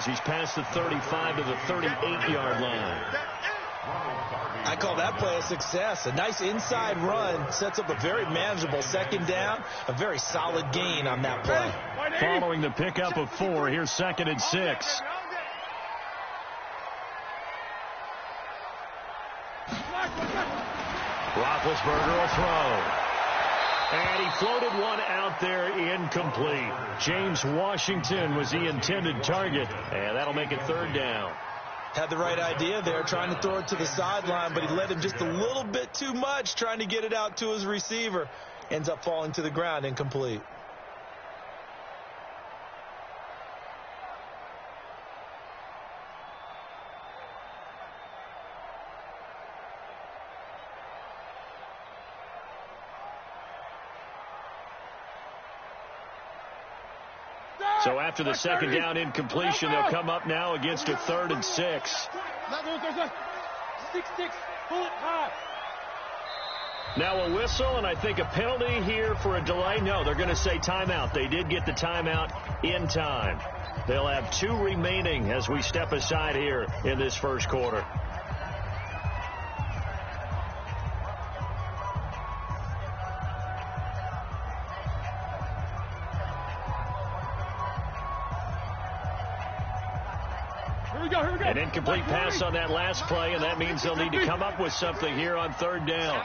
as he's past the 35 to the 38-yard line. I call that play a success. A nice inside run sets up a very manageable second down, a very solid gain on that play. Following the pickup of 4, here's 2nd and 6. Roethlisberger will throw. And he floated one out there, incomplete. James Washington was the intended target, and that'll make it 3rd down. Had the right idea there, trying to throw it to the sideline, but he led him just a little bit too much, trying to get it out to his receiver. Ends up falling to the ground, incomplete. So after the second down incompletion, they'll come up now against a 3rd and 6. Now a whistle, and I think a penalty here for a delay. No, they're going to say timeout. They did get the timeout in time. They'll have 2 remaining as we step aside here in this first quarter. An incomplete pass on that last play, and that means they'll need to come up with something here on 3rd down.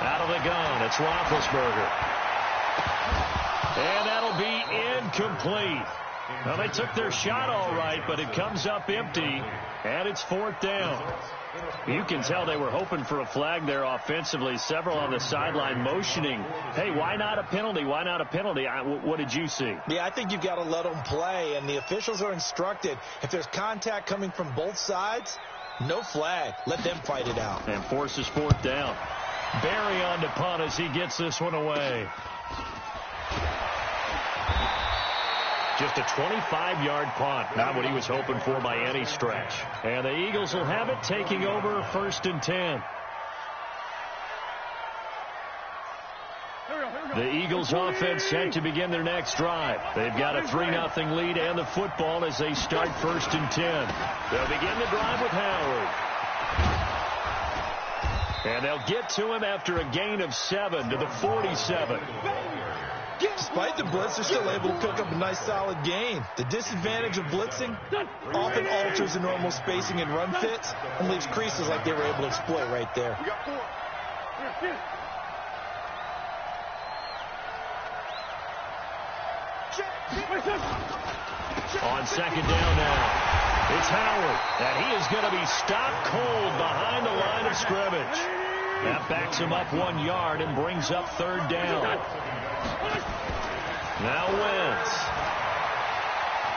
Out of the gun, it's Roethlisberger. And that'll be incomplete. Well, they took their shot all right, but it comes up empty, and it's 4th down. You can tell they were hoping for a flag there offensively. Several on the sideline motioning, hey, why not a penalty? Why not a penalty? What did you see? Yeah, I think you've got to let them play, and the officials are instructed. If there's contact coming from both sides, no flag. Let them fight it out. And forces 4th down. Barry on to punt as he gets this one away. Just a 25-yard punt. Not what he was hoping for by any stretch. And the Eagles will have it, taking over 1st and 10. The Eagles offense set to begin their next drive. They've got a 3-0 lead and the football as they start 1st and 10. They'll begin the drive with Howard. And they'll get to him after a gain of 7 to the 47. Despite the blitz, they're still able to pick up a nice solid gain. The disadvantage of blitzing often alters the normal spacing and run fits and leaves creases like they were able to exploit right there. On 2nd down now, it's Howard, and he is going to be stopped cold behind the line of scrimmage. That backs him up 1 yard and brings up 3rd down. Now Wentz.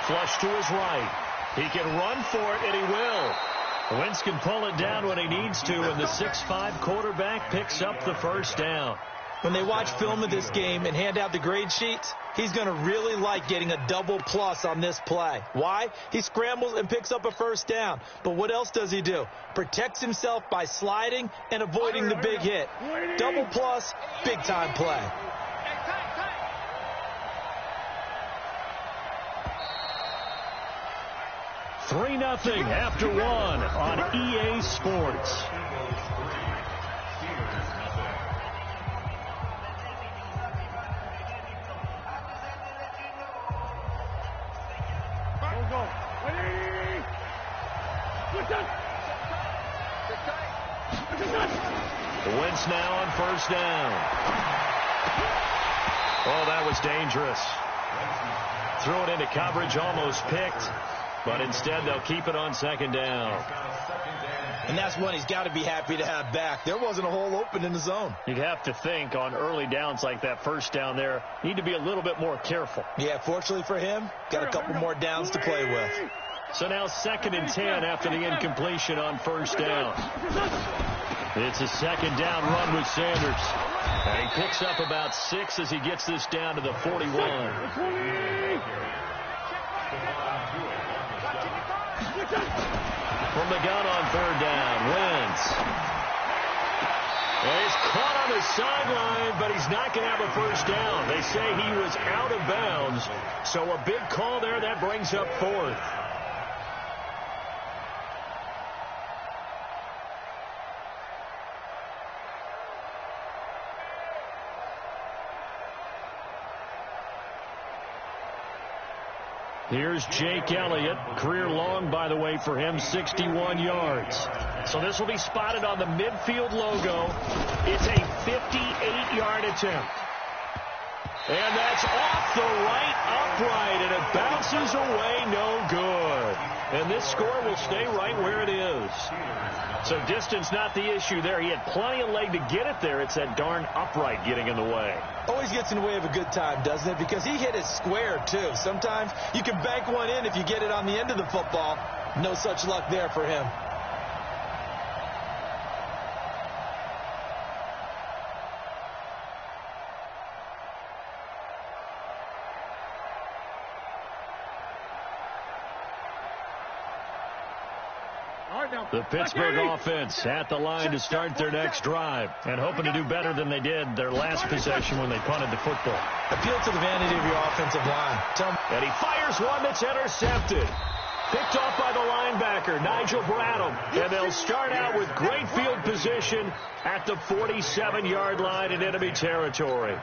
Flush to his right. He can run for it, and he will. Wentz can pull it down when he needs to, and the 6'5" quarterback picks up the 1st down. When they watch film of this game and hand out the grade sheets, he's going to really like getting a double plus on this play. Why? He scrambles and picks up a 1st down. But what else does he do? Protects himself by sliding and avoiding the big hit. Double plus, big-time play. 3-0 after 1 on EA Sports. Wentz now on 1st down. Oh, that was dangerous. Threw it into coverage, almost picked. But instead, they'll keep it on 2nd down. And that's one he's got to be happy to have back. There wasn't a hole open in the zone. You'd have to think on early downs like that 1st down there, need to be a little bit more careful. Yeah, fortunately for him, got a couple more downs to play with. So now 2nd and 10 after the incompletion on 1st down. It's a 2nd down run with Sanders. And he picks up about 6 as he gets this down to the 41. From the gun on 3rd down, Wentz. Well, he's caught on the sideline, but he's not going to have a 1st down. They say he was out of of bounds. So a big call there. That brings up fourth. Here's Jake Elliott. Career long, by the way, for him, 61 yards. So this will be spotted on the midfield logo. It's a 58-yard attempt. And that's off the right upright, and it bounces away, no good. And this score will stay right where it is. So distance not the issue there. He had plenty of leg to get it there. It's that darn upright getting in the way. Always gets in the way of a good time, doesn't it? Because he hit it square, too. Sometimes you can bank one in if you get it on the end of the football. No such luck there for him. The Pittsburgh offense at the line to start their next drive and hoping to do better than they did their last possession when they punted the football. Appeal to the vanity of your offensive line. And he fires one that's intercepted. Picked off by the linebacker, Nigel Bradham. And they'll start out with great field position at the 47-yard line in enemy territory.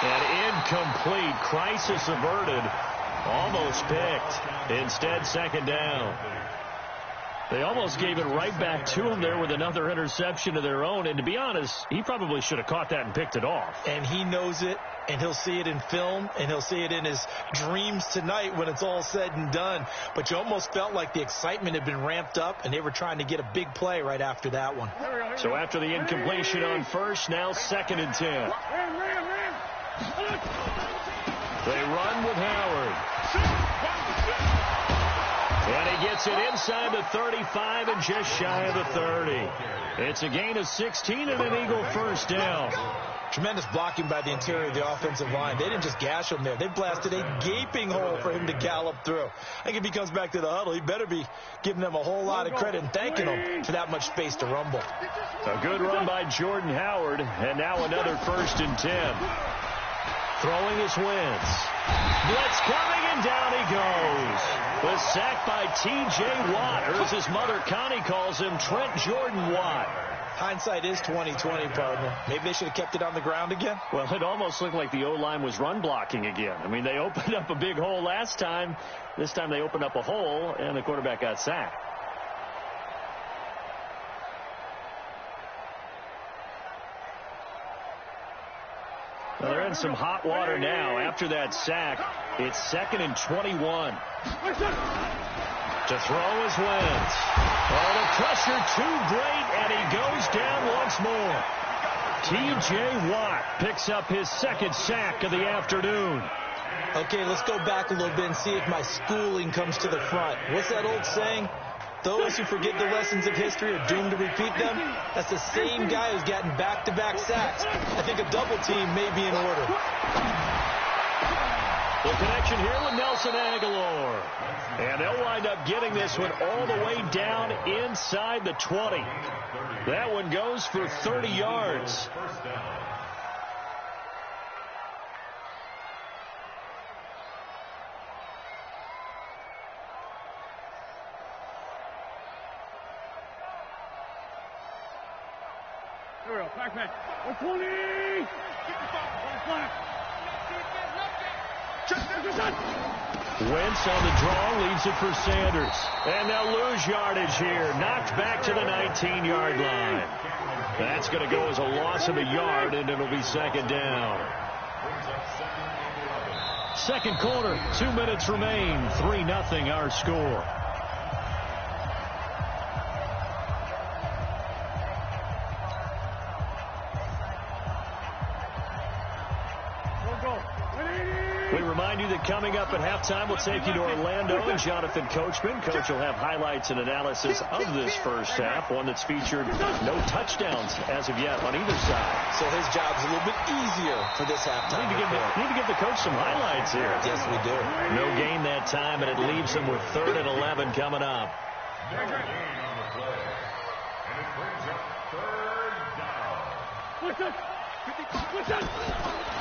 And incomplete. Crisis averted. Almost picked. Instead, second down. They almost gave it right back to him there with another interception of their own. And to be honest, he probably should have caught that and picked it off. And he knows it, and he'll see it in film, and he'll see it in his dreams tonight when it's all said and done. But you almost felt like the excitement had been ramped up, and they were trying to get a big play right after that one. So after the incompletion on first, now 2nd and 10. They run with Howard. And he gets it inside the 35 and just shy of the 30. It's a gain of 16 and an Eagle first down. Tremendous blocking by the interior of the offensive line. They didn't just gash him there. They blasted a gaping hole for him to gallop through. I think if he comes back to the huddle, he better be giving them a whole lot of credit and thanking them for that much space to rumble. A good run by Jordan Howard, and now another 1st and 10. Throwing his Wentz. Blitz coming, and down he goes. The sack by T.J. Watt, or as his mother Connie calls him, Trent Jordan Watt. Hindsight is 20/20, partner. Maybe they should have kept it on the ground again. Well, it almost looked like the O-line was run blocking again. I mean, they opened up a big hole last time. This time they opened up a hole, and the quarterback got sacked. Well, they're in some hot water now. After that sack, it's 2nd and 21. To throw is Wentz. Oh, the pressure too great, and he goes down once more. T.J. Watt picks up his 2nd sack of the afternoon. Okay, let's go back a little bit and see if my schooling comes to the front. What's that old saying? Those who forget the lessons of history are doomed to repeat them. That's the same guy who's gotten back-to-back sacks. I think a double team may be in order. The connection here with Nelson Aguilar. And they'll wind up getting this one all the way down inside the 20. That one goes for 30 yards. Wentz on the draw, leaves it for Sanders. And they'll lose yardage here. Knocked back to the 19-yard line. That's going to go as a loss of a yard, and it'll be 2nd down. Second quarter, 2 minutes remain. 3-0 our score. you that coming up at halftime, we'll take you to Orlando and Jonathan Coachman. Coach will have highlights and analysis of this first half, one that's featured no touchdowns as of yet on either side. So his job's a little bit easier for this halftime. Need to give the coach some highlights here. Yes, we do. No gain that time, and it leaves him with 3rd and 11 coming up.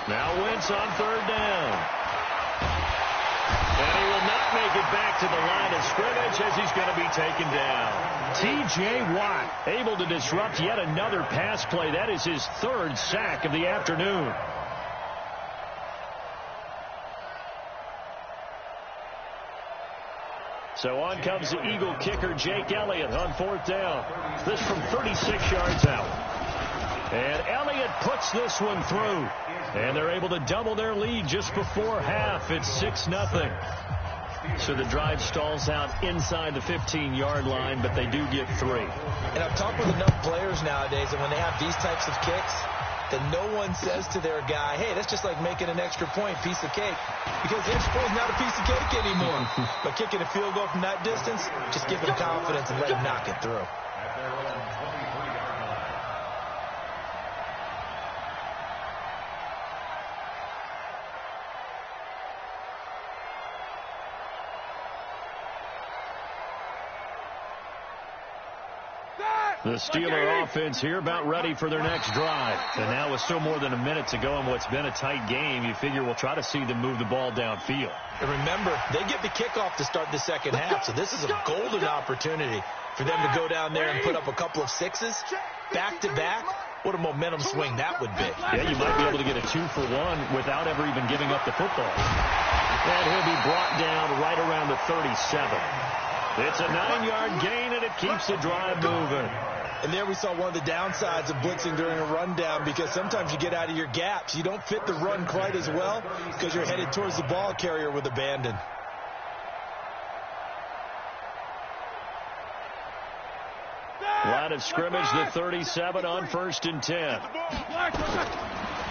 Now Wentz on 3rd down. And he will not make it back to the line of scrimmage as he's going to be taken down. T.J. Watt able to disrupt yet another pass play. That is his 3rd sack of the afternoon. So on comes the Eagle kicker, Jake Elliott, on 4th down. This from 36 yards out. And Elliott puts this one through. And they're able to double their lead just before half. It's 6-0. So the drive stalls out inside the 15-yard line, but they do get 3. And I've talked with enough players nowadays that when they have these types of kicks, that no one says to their guy, hey, that's just like making an extra point, piece of cake. Because the extra point is not a piece of cake anymore. But kicking a field goal from that distance, just give him confidence and let him knock it through. The Steeler offense here about ready for their next drive. And now with still more than a minute to go in what's been a tight game, you figure we'll try to see them move the ball downfield. And remember, they get the kickoff to start the second half, so this is a golden opportunity for them to go down there and put up a couple of sixes back-to-back. What a momentum swing that would be. Yeah, you might be able to get a 2-for-1 without ever even giving up the football. And he'll be brought down right around the 37. It's a 9-yard gain, and it keeps the drive moving. And there we saw one of the downsides of blitzing during a rundown, because sometimes you get out of your gaps. You don't fit the run quite as well because you're headed towards the ball carrier with abandon. Line of scrimmage, the 37 on 1st and 10.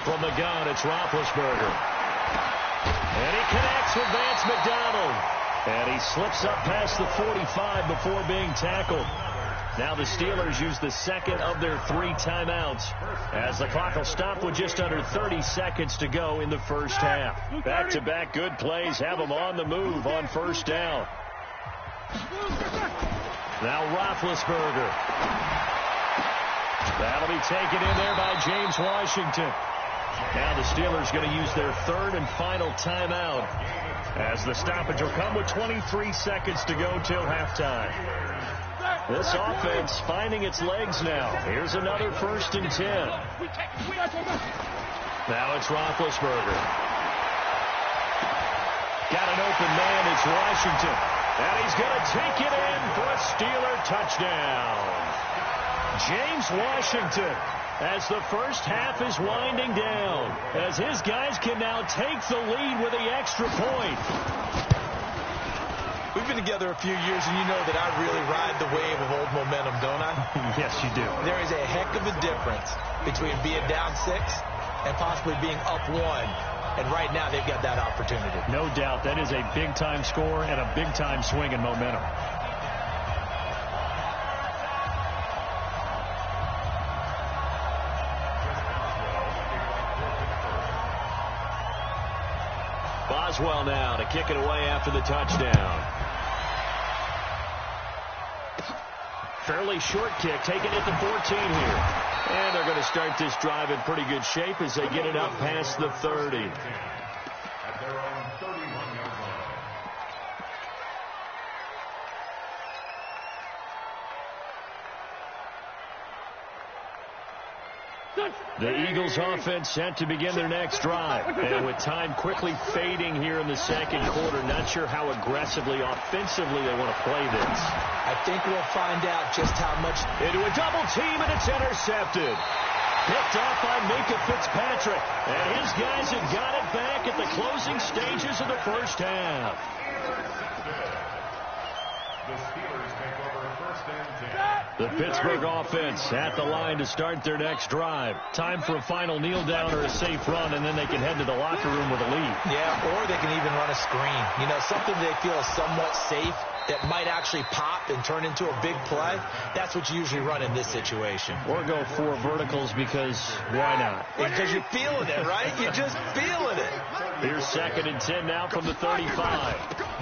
From the gun, it's Roethlisberger. And he connects with Vance McDonald. And he slips up past the 45 before being tackled. Now the Steelers use the second of their 3 timeouts as the clock will stop with just under 30 seconds to go in the first half. Back-to-back good plays have them on the move on 1st down. Now Roethlisberger. That'll be taken in there by James Washington. Now the Steelers going to use their 3rd and final timeout as the stoppage will come with 23 seconds to go till halftime. This offense finding its legs now. Here's another 1st and 10. Now it's Roethlisberger. Got an open man. It's Washington. And he's going to take it in for a Steeler touchdown. James Washington, as the first half is winding down, as his guys can now take the lead with the extra point. We've been together a few years, and you know that I really ride the wave of old momentum, don't I? Yes, you do. There is a heck of a difference between being down 6 and possibly being up 1. And right now, they've got that opportunity. No doubt. That is a big-time score and a big-time swing in momentum. Boswell now to kick it away after the touchdown. Fairly short kick, taken at the 14 here. And they're going to start this drive in pretty good shape as they get it up past the 30. The Eagles offense set to begin their next drive. And with time quickly fading here in the second quarter, not sure how aggressively, offensively they want to play this. I think we'll find out just how much. Into a double team, and it's intercepted. Picked off by Minka Fitzpatrick. And his guys have got it back at the closing stages of the first half. The Steelers take over 1st and 10. The Pittsburgh offense at the line to start their next drive. Time for a final kneel down or a safe run, and then they can head to the locker room with a lead. Yeah, or they can even run a screen. You know, something they feel is somewhat safe that might actually pop and turn into a big play. That's what you usually run in this situation. Or go 4 verticals because why not? Because you're feeling it, right? You're just feeling it. Here's 2nd and 10 now from the 35.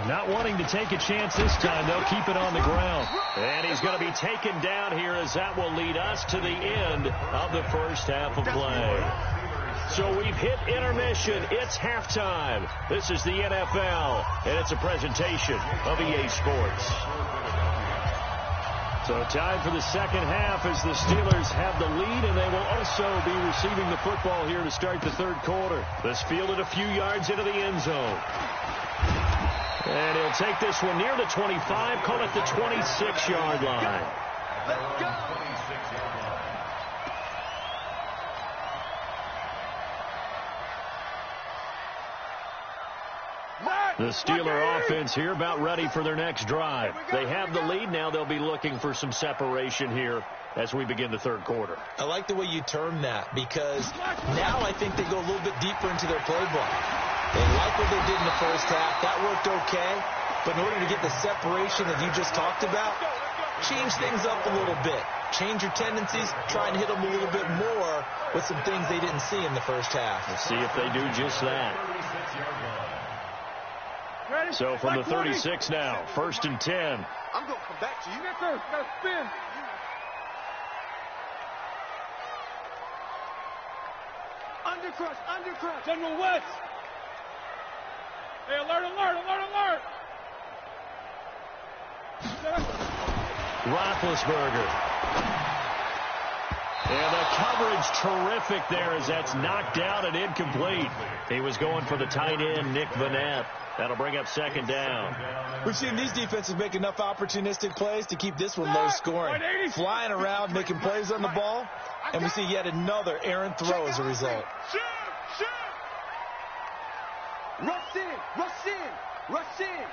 Not wanting to take a chance this time. They'll keep it on the ground. And he's going to be taken down here as that will lead us to the end of the first half of play. So we've hit intermission. It's halftime. This is the NFL, and it's a presentation of EA Sports. So time for the second half as the Steelers have the lead, and they will also be receiving the football here to start the third quarter. This fielded a few yards into the end zone. And he'll take this one near the 25, call it the 26-yard line. Let's go. The Steeler offense here about ready for their next drive. They have the lead. Now they'll be looking for some separation here as we begin the third quarter. I like the way you term that because now I think they go a little bit deeper into their playbook. They like what they did in the first half. That worked okay. But in order to get the separation that you just talked about, change things up a little bit. Change your tendencies. Try and hit them a little bit more with some things they didn't see in the first half. We'll see if they do just that. So from the 36 now, 1st and 10. I'm going to come back to you. Yes, sir. Got to spin. Undercrush. General West. Hey, alert. Roethlisberger. And the coverage terrific there as that's knocked out and incomplete. He was going for the tight end, Nick Vanette. That'll bring up 2nd down. We've seen these defenses make enough opportunistic plays to keep this one low scoring. Flying around, making plays on the ball, and we see yet another errant throw as a result. Shoot. Rush in.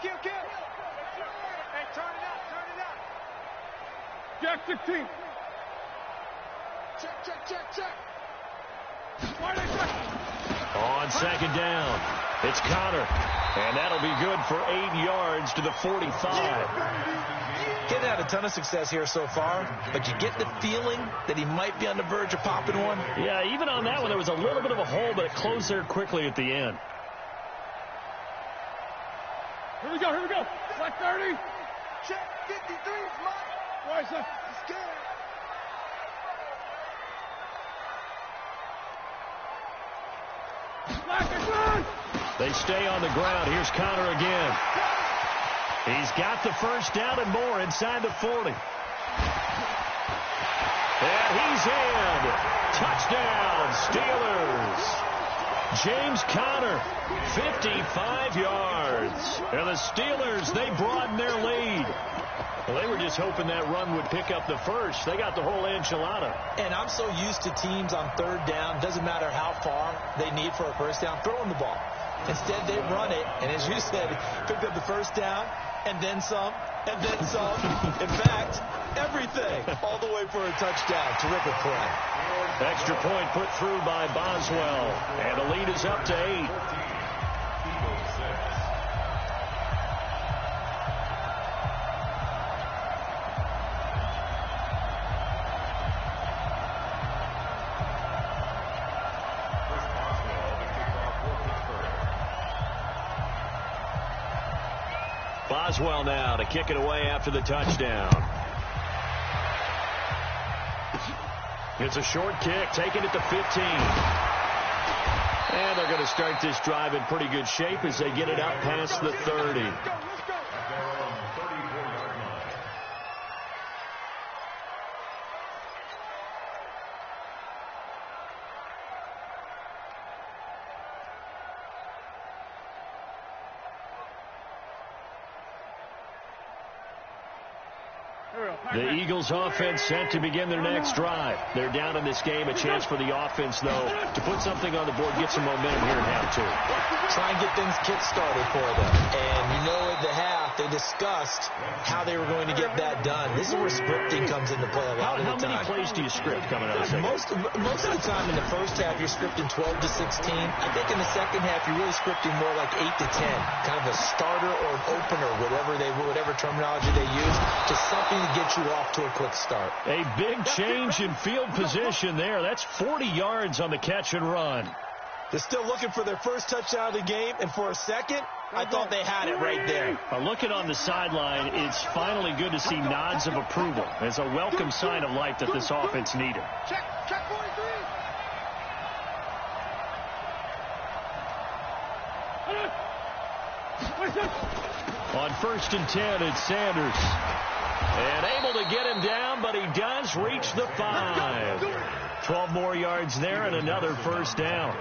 Kill. Hey, turn it out. Jack 16. Check. On 2nd down, it's Connor, and that'll be good for 8 yards to the 45. Getting had a ton of success here so far, but you get the feeling that he might be on the verge of popping one. Yeah, even on that one, there was a little bit of a hole, but it closed there quickly at the end. Here we go. Black 30. Check 53 is mine. Why, sir? He's scared. They stay on the ground. Here's Connor again. He's got the first down and more inside the 40. And he's in. Touchdown, Steelers. James Conner, 55 yards. And the Steelers, they broaden their lead. Well, they were just hoping that run would pick up the first. They got the whole enchilada. And I'm so used to teams on 3rd down, doesn't matter how far they need for a first down, throwing the ball. Instead, they run it, and as you said, picked up the first down, and then some, and then some. In fact, everything, all the way for a touchdown. Terrific play. Extra point put through by Boswell, and the lead is up to 8. Boswell now to kick it away after the touchdown. It's a short kick, taken at the 15. And they're going to start this drive in pretty good shape as they get it out past the 30. The Eagles offense set to begin their next drive. They're down in this game. A chance for the offense, though, to put something on the board, get some momentum here in half 2. Try and get things kick-started for them. And you know it they discussed how they were going to get that done. This is where scripting comes into play a lot of the time. How many plays do you script coming out of the second? Most of the time in the first half, you're scripting 12 to 16. I think in the second half, you're really scripting more like 8 to 10, kind of a starter or an opener, whatever terminology they use, to something to get you off to a quick start. A big change in field position there. That's 40 yards on the catch and run. They're still looking for their first touchdown of the game, and for a second, I thought they had it right there. Looking on the sideline, it's finally good to see nods of approval. It's a welcome sign of life that this offense needed. Check 43. On 1st and 10, it's Sanders. And able to get him down, but he does reach the 5. 12 more yards there and another first down.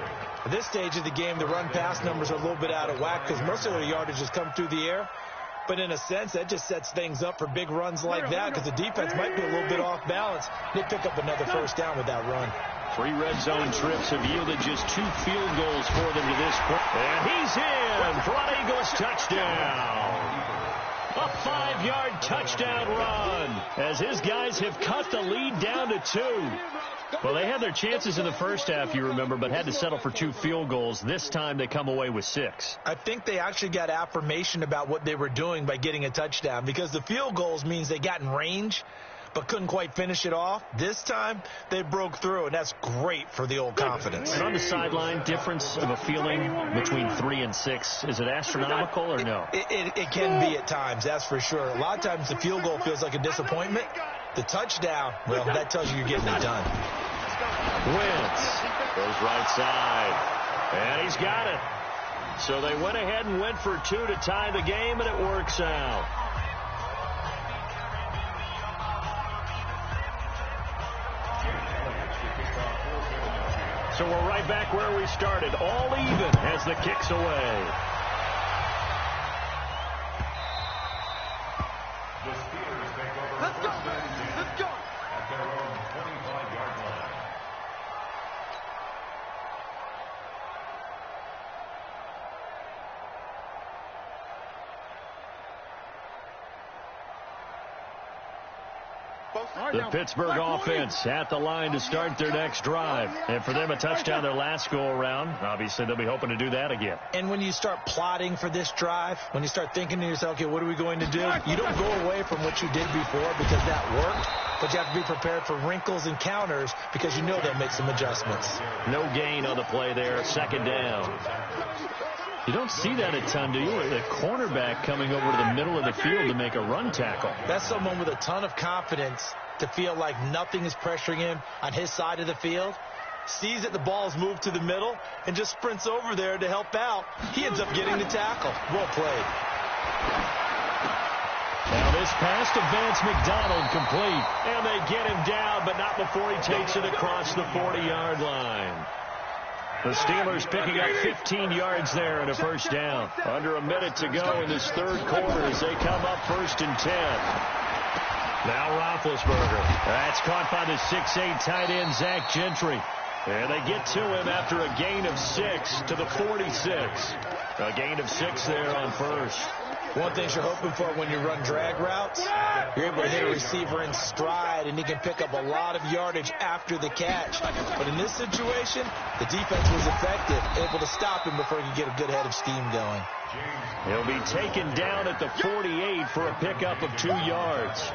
At this stage of the game, the run-pass numbers are a little bit out of whack because most of their yardage has come through the air. But in a sense, that just sets things up for big runs like that because the defense might be a little bit off balance. They pick up another first down with that run. 3 red zone trips have yielded just 2 field goals for them to this point. And he's in for an Eagles touchdown. A 5-yard touchdown run as his guys have cut the lead down to 2. Well, they had their chances in the first half, you remember, but had to settle for 2 field goals. This time they come away with 6. I think they actually got affirmation about what they were doing by getting a touchdown because the field goals means they got in range but couldn't quite finish it off. This time, they broke through, and that's great for the old confidence. And on the sideline, difference of a feeling between 3 and 6, is it astronomical or no? It can be at times, that's for sure. A lot of times the field goal feels like a disappointment. The touchdown, well, that tells you you're getting it done. Wentz goes right side, and he's got it. So they went ahead and went for 2 to tie the game, and it works out. So we're right back where we started, all even as the kick's away. Let's go. Let's go. At their own 25-yard line. The Pittsburgh offense at the line to start their next drive. And for them, a touchdown their last go-around. Obviously, they'll be hoping to do that again. And when you start plotting for this drive, when you start thinking to yourself, okay, what are we going to do? You don't go away from what you did before because that worked. But you have to be prepared for wrinkles and counters because you know they'll make some adjustments. No gain on the play there. Second down. You don't see that a ton, do you? A cornerback coming over to the middle of the field to make a run tackle. That's someone with a ton of confidence to feel like nothing is pressuring him on his side of the field. Sees that the ball is moved to the middle and just sprints over there to help out. He ends up getting the tackle. Well played. Now this pass to Vance McDonald complete. And they get him down, but not before he takes it across the 40-yard line. The Steelers picking up 15 yards there and a first down. Under a minute to go in this third quarter as they come up 1st and 10. Now Roethlisberger. That's caught by the 6'8" tight end Zach Gentry. And they get to him after a gain of 6 to the 46. A gain of 6 there on first. One thing you're hoping for when you run drag routes, you're able to hit a receiver in stride, and he can pick up a lot of yardage after the catch. But in this situation, the defense was effective, able to stop him before he could get a good head of steam going. He'll be taken down at the 48 for a pickup of 2 yards.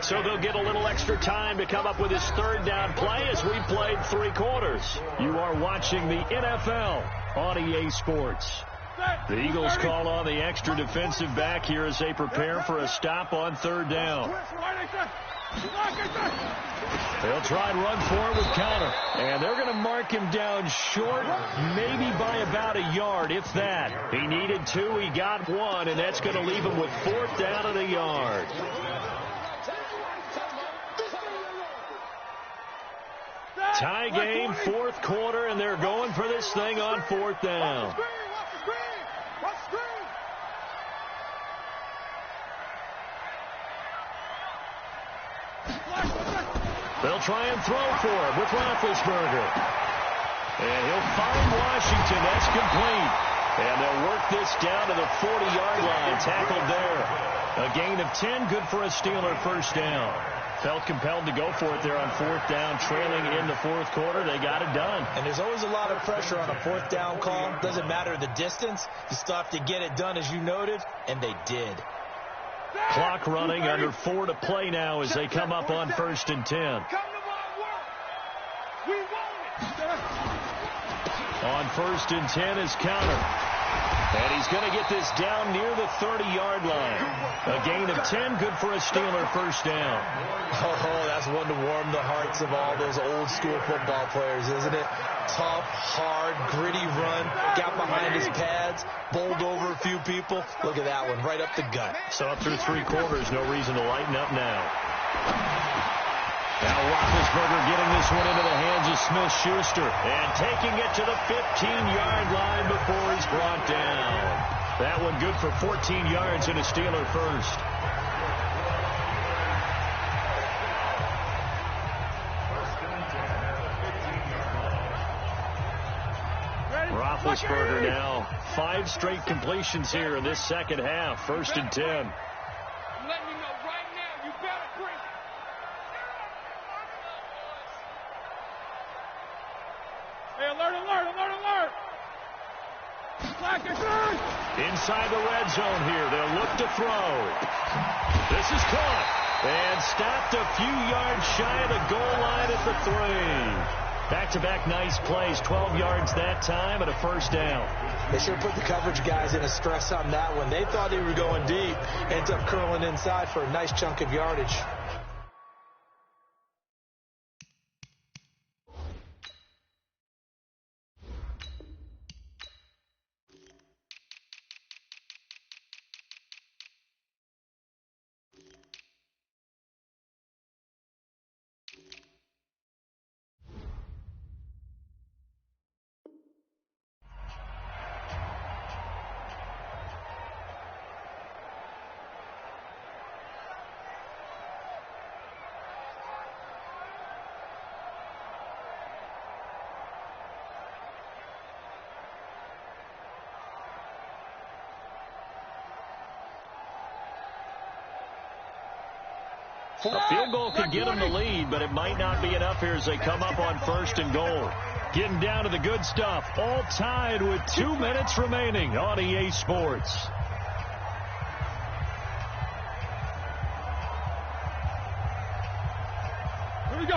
So they'll get a little extra time to come up with his third down play as we played 3 quarters. You are watching the NFL on EA Sports. The Eagles call on the extra defensive back here as they prepare for a stop on 3rd down. They'll try and run forward with counter. And they're going to mark him down short, maybe by about a yard, if that. He needed 2, he got 1, and that's going to leave him with 4th down and a yard. Tie game, 4th quarter, and they're going for this thing on 4th down. They'll try and throw for him with Roethlisberger. And he'll find Washington. That's complete. And they'll work this down to the 40-yard line. Tackled there. A gain of 10, good for a Steeler first down. Felt compelled to go for it there on fourth down, trailing in the fourth quarter. They got it done. And there's always a lot of pressure on a fourth down call. Doesn't matter the distance. You still have to get it done, as you noted, and they did. Clock running, under 4 to play now as they come up on 1st and 10. On 1st and 10 is Counter. And he's going to get this down near the 30-yard line. A gain of 10, good for a Steeler first down. Oh, that's one to warm the hearts of all those old-school football players, isn't it? Tough, hard, gritty run. Got behind his pads, bowled over a few people. Look at that one, right up the gut. So up through 3 quarters, no reason to lighten up now. Now Roethlisberger getting this one into the hands of Smith-Schuster and taking it to the 15-yard line before he's brought down. That one good for 14 yards and a Steeler first. Roethlisberger now 5 straight completions here in this second half. 1st and 10. I'm letting you know right now, you better bring it. Hey, alert, alert, alert, alert. Black and third. Inside the red zone here. They'll look to throw. This is caught and stopped a few yards shy of the goal line at the 3. Back-to-back nice plays, 12 yards that time and a first down. They sure put the coverage guys in a stress on that one. They thought they were going deep. Ends up curling inside for a nice chunk of yardage. A field goal could get them the lead, but it might not be enough here as they come up on 1st and goal. Getting down to the good stuff, all tied with 2 minutes remaining on EA Sports.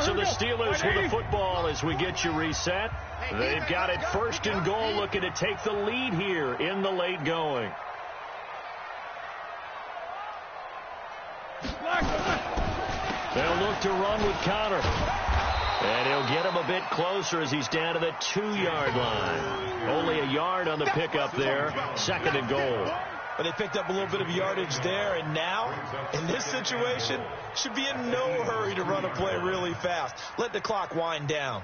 So the Steelers with the football as we get you reset. They've got it 1st and goal, looking to take the lead here in the late going. They'll look to run with Counter. And he'll get him a bit closer as he's down to the 2-yard line. Only a yard on the pickup there. 2nd and goal. But they picked up a little bit of yardage there, and now, in this situation, should be in no hurry to run a play really fast. Let the clock wind down.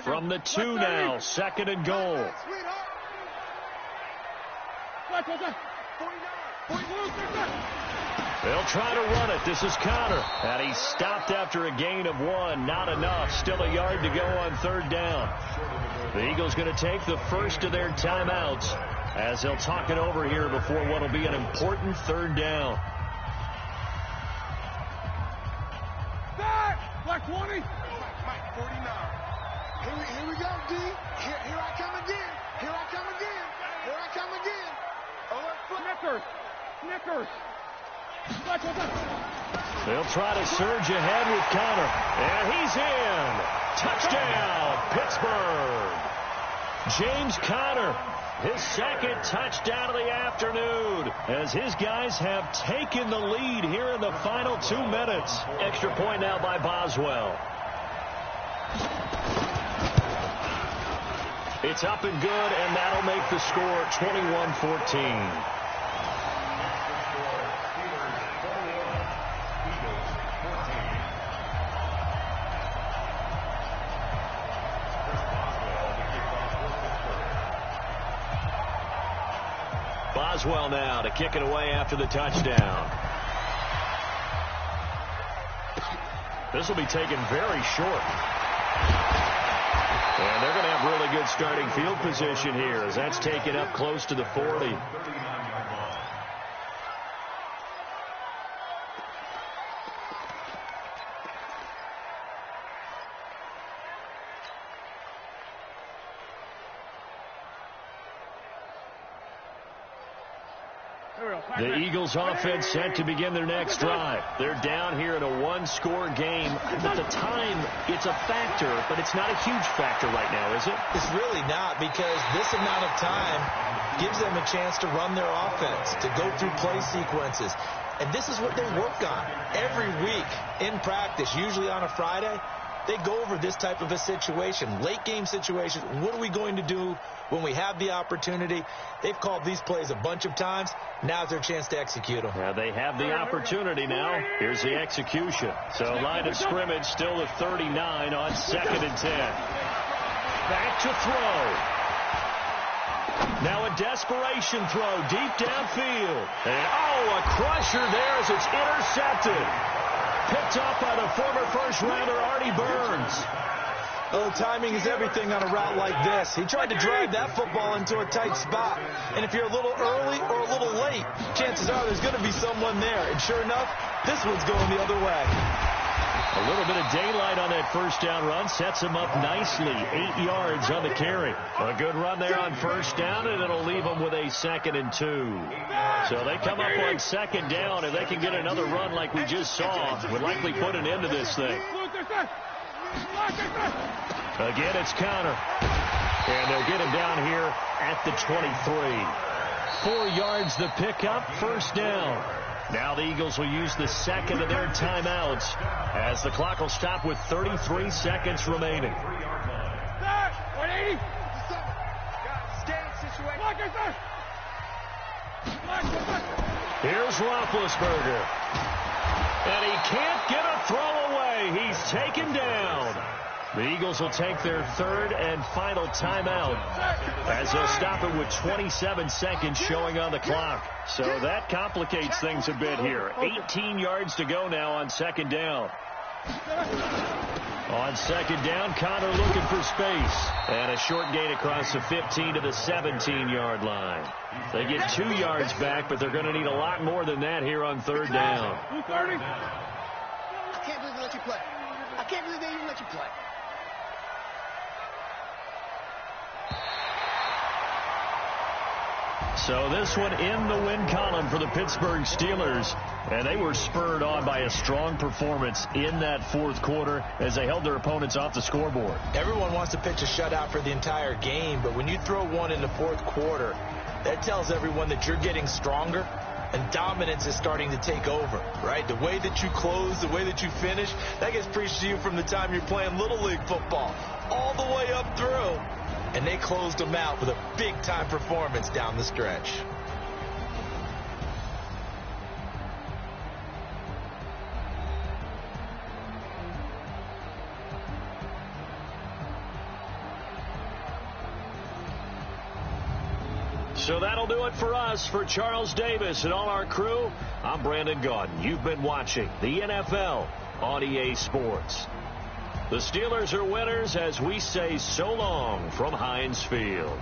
From the 2 now, 2nd and goal. They'll try to run it. This is Counter. And he's stopped after a gain of 1. Not enough. Still a yard to go on 3rd down. The Eagles going to take the first of their timeouts as they'll talk it over here before what will be an important 3rd down. Black 20. Mike, 49. Here we go, D. Here I come again. Here I come again. Here I come again. Snickers. They'll try to surge ahead with Counter. And he's in. Touchdown, Pittsburgh. James Conner, his 2nd touchdown of the afternoon, as his guys have taken the lead here in the final 2 minutes. Extra point now by Boswell. It's up and good, and that'll make the score 21-14. Boswell now to kick it away after the touchdown. This will be taken very short. And they're going to have really good starting field position here as that's taken up close to the 40. The Eagles offense set to begin their next drive. They're down here in a one-score game. But the time, it's a factor, but it's not a huge factor right now, is it? It's really not, because this amount of time gives them a chance to run their offense, to go through play sequences. And this is what they work on every week in practice, usually on a Friday. They go over this type of a situation, late game situation. What are we going to do when we have the opportunity? They've called these plays a bunch of times. Now's their chance to execute them. Yeah, they have the opportunity now. Here's the execution. So line of scrimmage still at 39 on 2nd and 10. Back to throw. Now a desperation throw deep downfield. And a crusher there as it's intercepted. Picked up by the former first-rounder Artie Burns. Oh, timing is everything on a route like this. He tried to drive that football into a tight spot. And if you're a little early or a little late, chances are there's going to be someone there. And sure enough, this one's going the other way. A little bit of daylight on that first down run sets him up nicely. 8 yards on the carry. A good run there on first down, and it'll leave them with a 2nd and 2. So they come up on 2nd down, and they can get another run like we just saw. Would likely put an end to this thing. Again, it's Connor. And they'll get him down here at the 23. 4 yards the pickup, first down. Now the Eagles will use the second of their timeouts as the clock will stop with 33 seconds remaining. 180. Here's Roethlisberger. And he can't get a throw away. He's taken down. The Eagles will take their third and final timeout as they'll stop it with 27 seconds showing on the clock. So that complicates things a bit here. 18 yards to go now on 2nd down. On 2nd down, Connor looking for space. And a short gain across the 15 to the 17-yard line. They get 2 yards back, but they're going to need a lot more than that here on 3rd down. I can't believe they let you play. I can't believe they even let you play. So this one in the win column for the Pittsburgh Steelers. And they were spurred on by a strong performance in that 4th quarter as they held their opponents off the scoreboard. Everyone wants to pitch a shutout for the entire game, but when you throw one in the 4th quarter, that tells everyone that you're getting stronger and dominance is starting to take over, right? The way that you close, the way that you finish, that gets preached to you from the time you're playing Little League football all the way up through. And they closed them out with a big-time performance down the stretch. So that'll do it for us. For Charles Davis and all our crew, I'm Brandon Gaudin. You've been watching the NFL on EA Sports. The Steelers are winners as we say so long from Heinz Field.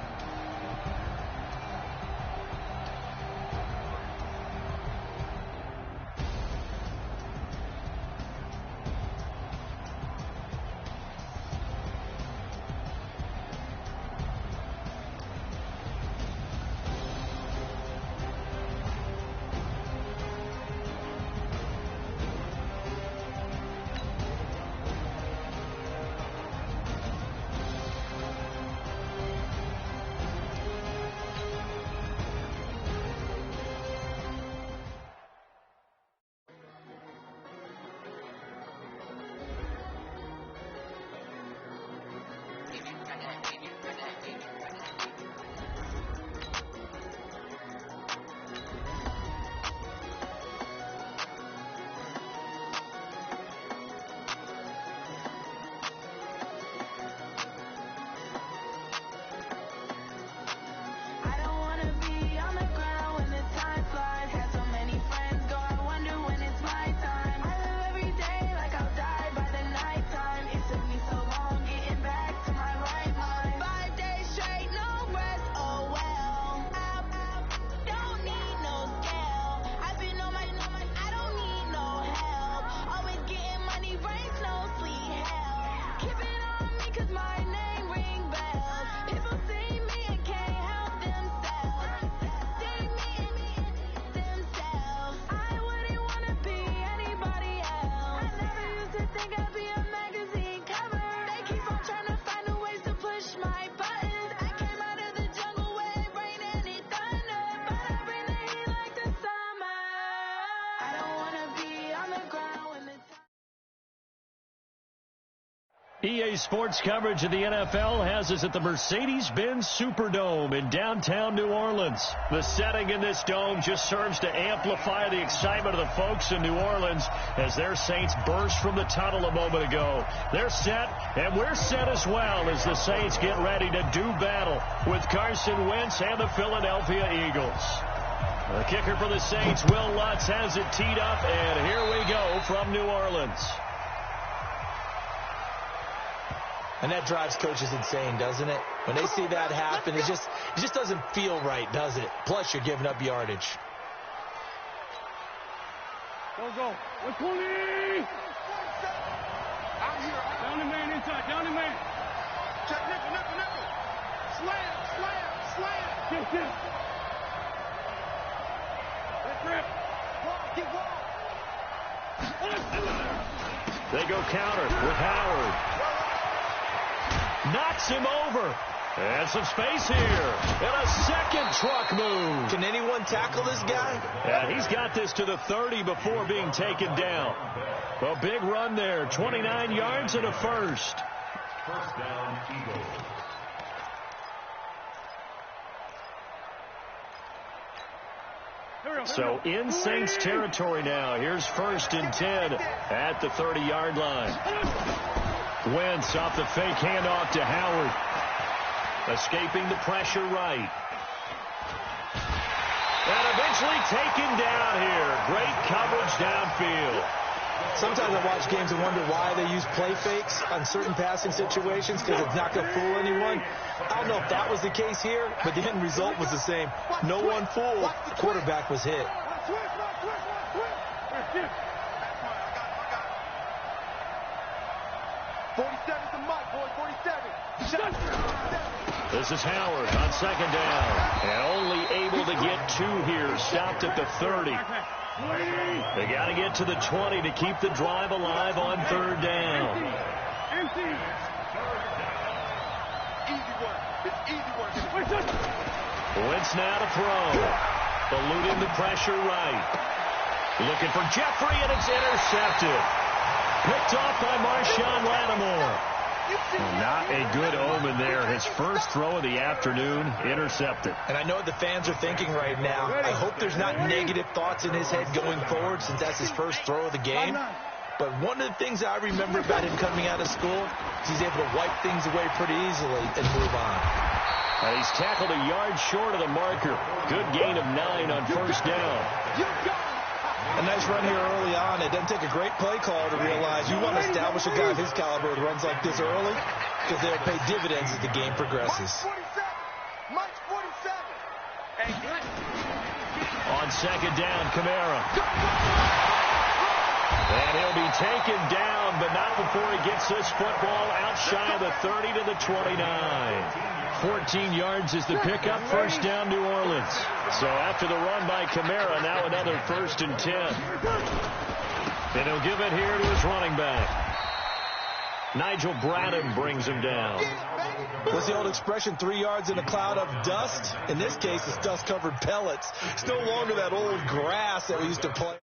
EA Sports coverage of the NFL has us at the Mercedes-Benz Superdome in downtown New Orleans. The setting in this dome just serves to amplify the excitement of the folks in New Orleans as their Saints burst from the tunnel a moment ago. They're set, and we're set as well as the Saints get ready to do battle with Carson Wentz and the Philadelphia Eagles. The kicker for the Saints, Will Lutz, has it teed up, and here we go from New Orleans. And that drives coaches insane, doesn't it? When they see that happen, it just doesn't feel right, does it? Plus, you're giving up yardage. Go. Let's pull it. Out here. Down the man inside. Down the man. Check nickel. Slam. Get. Let's rip. Get wall. They go counter with Howard. Knocks him over. And some space here. And a second truck move. Can anyone tackle this guy? Yeah, he's got this to the 30 before being taken down. A big run there. 29 yards and a first. First down, Eagles. So in Saints territory now. Here's 1st and 10 at the 30-yard line. Wentz off the fake handoff to Howard. Escaping the pressure right. And eventually taken down here. Great coverage downfield. Sometimes I watch games and wonder why they use play fakes on certain passing situations because it's not going to fool anyone. I don't know if that was the case here, but the end result was the same. No one fooled. The quarterback was hit. 47's the mic, boy. 47. This is Howard on 2nd down. And only able to get 2 here. Stopped at the 30. They got to get to the 20 to keep the drive alive on 3rd down. Easy work. It's easy work. Wentz now to throw. Eluding the pressure right. Looking for Jeffrey, and it's intercepted. Picked off by Marshawn Lattimore. Not a good omen there. His first throw of the afternoon, intercepted. And I know what the fans are thinking right now. I hope there's not negative thoughts in his head going forward since that's his first throw of the game. But one of the things I remember about him coming out of school is he's able to wipe things away pretty easily and move on. And he's tackled a yard short of the marker. Good gain of 9 on 1st down. A nice run here early on. It doesn't take a great play call to realize you want to establish a guy of his caliber with runs like this early because they'll pay dividends as the game progresses. Mike's 47. On 2nd down, Kamara. And he'll be taken down, but not before he gets this football out shy of the 30 to the 29. 14 yards is the pickup. 1st down, New Orleans. So after the run by Kamara, now another 1st and 10. And he'll give it here to his running back. Nigel Bradham brings him down. What's the old expression, 3 yards in a cloud of dust? In this case, it's dust-covered pellets. It's no longer that old grass that we used to play.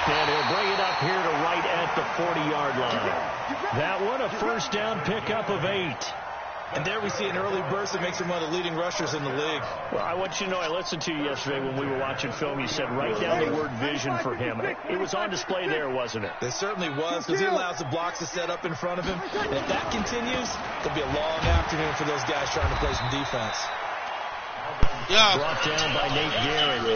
And he'll bring it up here to right at the 40-yard line. That one, a 1st down pickup of 8. And there we see an early burst that makes him one of the leading rushers in the league. Well, I want you to know, I listened to you yesterday when we were watching film. You said write down the word vision for him. It was on display there, wasn't it? It certainly was, because he allows the blocks to set up in front of him. And if that continues, it'll be a long afternoon for those guys trying to play some defense. Brought down by Nate Garrett.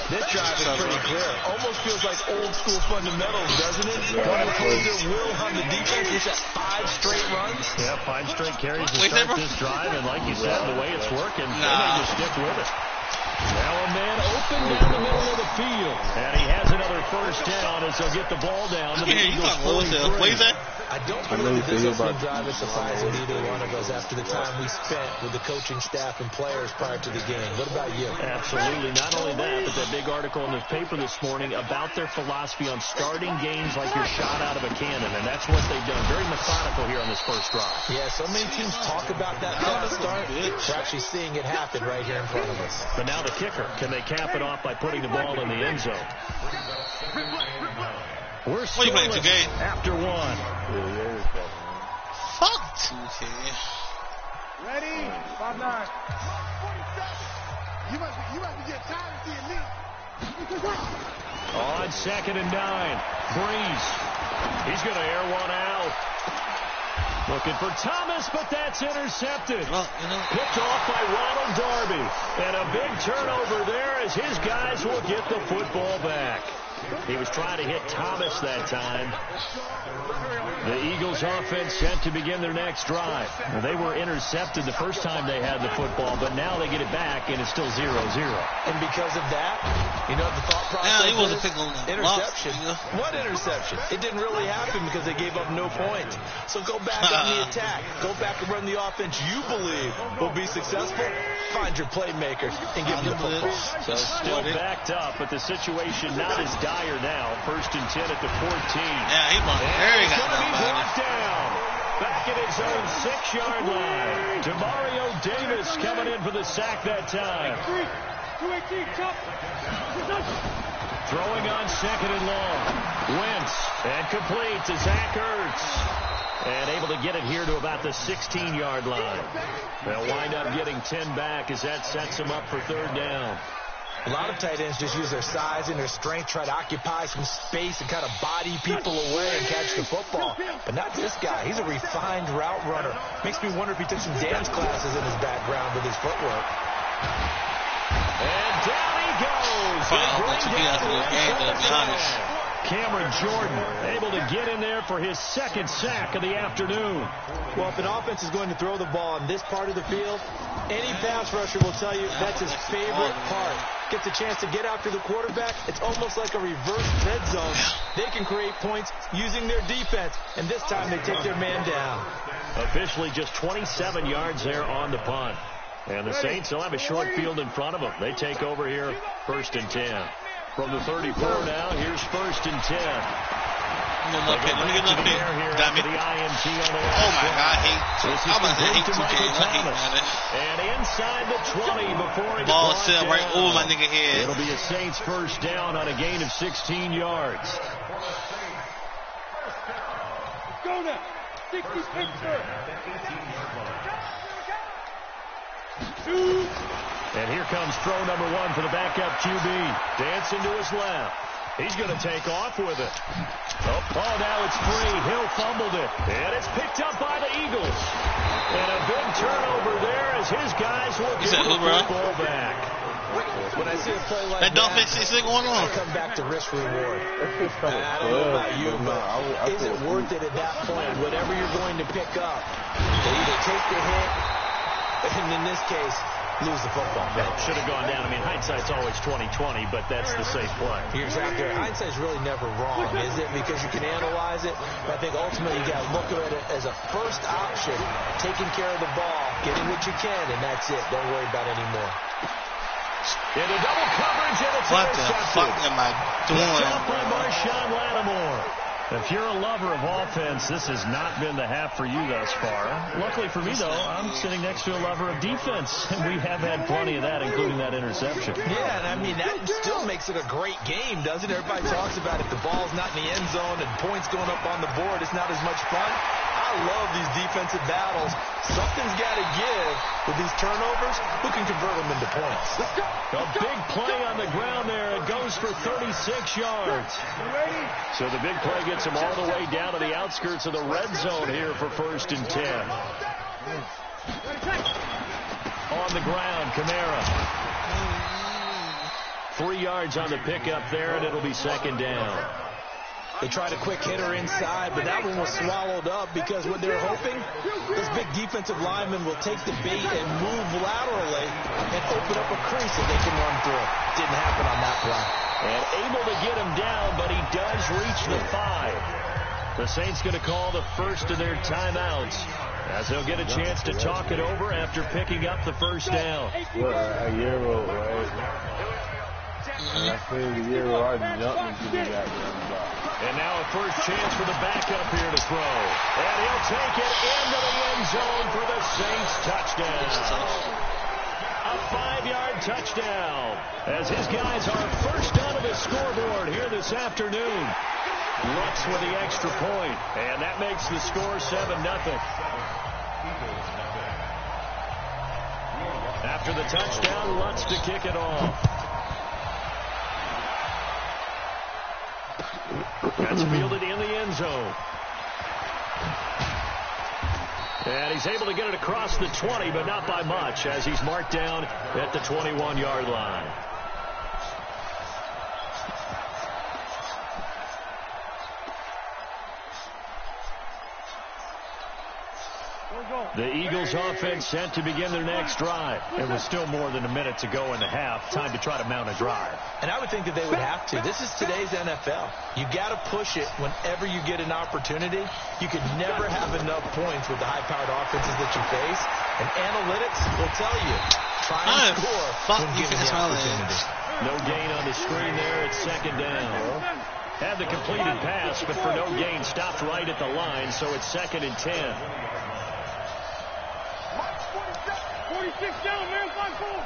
This drive is pretty clear. Almost feels like old school fundamentals, doesn't it? Going to put their will on the defense. He's got 5 straight runs. Yeah, 5 straight carries to start this drive. And like you said, the way it's working, they may just stick with it. Now a man open down the middle of the field. And he has another 1st down as they'll get the ball down to the Eagles 43. I don't believe this opening drive is surprising to either one of us after the time we spent with the coaching staff and players prior to the game. What about you? Absolutely. Not only that, but that big article in the paper this morning about their philosophy on starting games like you're shot out of a cannon, and that's what they've done. Very methodical here on this first drive. Yeah, so many teams talk about that fast start. We're actually seeing it happen right here in front of us. But now the kicker. Can they cap it off by putting the ball in the end zone? We're still after one. Fuck 2K. Ready? 5-9. You must be getting tired of seeing me. On 2nd and 9. Breeze. He's going to air one out. Looking for Thomas, but that's intercepted. Well, Picked off by Ronald Darby. And a big turnover there as his guys will get the football back. He was trying to hit Thomas that time. The Eagles offense set to begin their next drive. They were intercepted the first time they had the football, but now they get it back, and it's still 0-0. And because of that, you know what the thought process he wasn't is? picking on that. Interception. Lost, What interception? It didn't really happen because they gave up no points. So go back on the attack. Go back and run the offense you believe will be successful. Find your playmaker and give them the football. So still backed up, but the situation not as dire now. 1st and 10 at the 14. Yeah, he won. There he got that Brought down. Back at his own 6-yard line. DeMario Davis coming in for the sack that time. 218, chop. Throwing on 2nd and long. Wentz and complete to Zach Ertz. And able to get it here to about the 16-yard line. They'll wind up getting 10 back as that sets them up for 3rd down. A lot of tight ends just use their size and their strength, try to occupy some space and kind of body people away and catch the football. But not this guy. He's a refined route runner. Makes me wonder if he took some dance classes in his background with his footwork. And down he goes. Cameron Jordan able to get in there for his 2nd sack of the afternoon. Well, if an offense is going to throw the ball in this part of the field, any pass rusher will tell you that's his favorite part. Gets a chance to get after the quarterback. It's almost like a reverse red zone. They can create points using their defense, and this time they take their man down. Officially just 27 yards there on the punt. And the Saints will have a short field in front of them. They take over here 1st and 10. From the 34 now, here's 1st and 10. Let me get up here. Damn it. Oh my God, I hate 2K. I hate Madden. And inside the 20 before it's ball set right over my nigga head. It'll be a Saints 1st down on a gain of 16 yards. Go now. 66, sir. And here comes throw number 1 for the backup QB. Dancing to his left. He's going to take off with it. Oh, now it's free. Hill fumbled it. And it's picked up by the Eagles. And a big turnover there as his guys will get the football back. When I see a play like that, I come back to risk reward. I don't know about you, but is it worth it at that point? Whatever you're going to pick up, they either take the hit, and in this case, lose the football. Should have gone down. I mean, hindsight's always 20/20, but that's the safe play. You're exactly right. Hindsight's really never wrong, is it? Because you can analyze it. But I think ultimately you got to look at it as a first option, taking care of the ball, getting what you can, and that's it. Don't worry about it anymore. Into double coverage, and it's what the fuck am I doing? Shot by Marshawn Lattimore. If you're a lover of offense, this has not been the half for you thus far. Luckily for me, though, I'm sitting next to a lover of defense, and we have had plenty of that, including that interception. Yeah, and I mean, that still makes it a great game, doesn't it? Everybody talks about if the ball's not in the end zone and points going up on the board, it's not as much fun. I love these defensive battles. Something's got to give with these turnovers. Who can convert them into points? A big play on the ground there. It goes for 36 yards. So the big play gets him all the way down to the outskirts of the red zone here for 1st and 10. On the ground, Kamara. 3 yards on the pickup there, and it'll be 2nd down. They tried a quick hitter inside, but that one was swallowed up because what they're hoping, this big defensive lineman will take the bait and move laterally and open up a crease that they can run through. Didn't happen on that play. And able to get him down, but he does reach the 5. The Saints going to call the first of their timeouts as they'll get a chance to talk it over after picking up the first down. Well, a year old, right? And I feel the year old, I jumped into the goddamn box. And now a first chance for the backup here to throw. And he'll take it into the end zone for the Saints touchdown. A 5-yard touchdown as his guys are first onto the scoreboard here this afternoon. Lutz with the extra point, and that makes the score 7-0. After the touchdown, Lutz to kick it off. That's fielded in the end zone. And he's able to get it across the 20, but not by much, as he's marked down at the 21-yard line. The Eagles offense set to begin their next drive. It was still more than a minute to go in the half. Time to try to mount a drive. And I would think that they would have to. This is today's NFL. You got to push it whenever you get an opportunity. You could never have enough points with the high-powered offenses that you face. And analytics will tell you, try and score when given the opportunity. No gain on the screen there. It's second down. Had the completed pass, but for no gain, stopped right at the line, so it's 2nd and 10. 46 down, man, 5-4.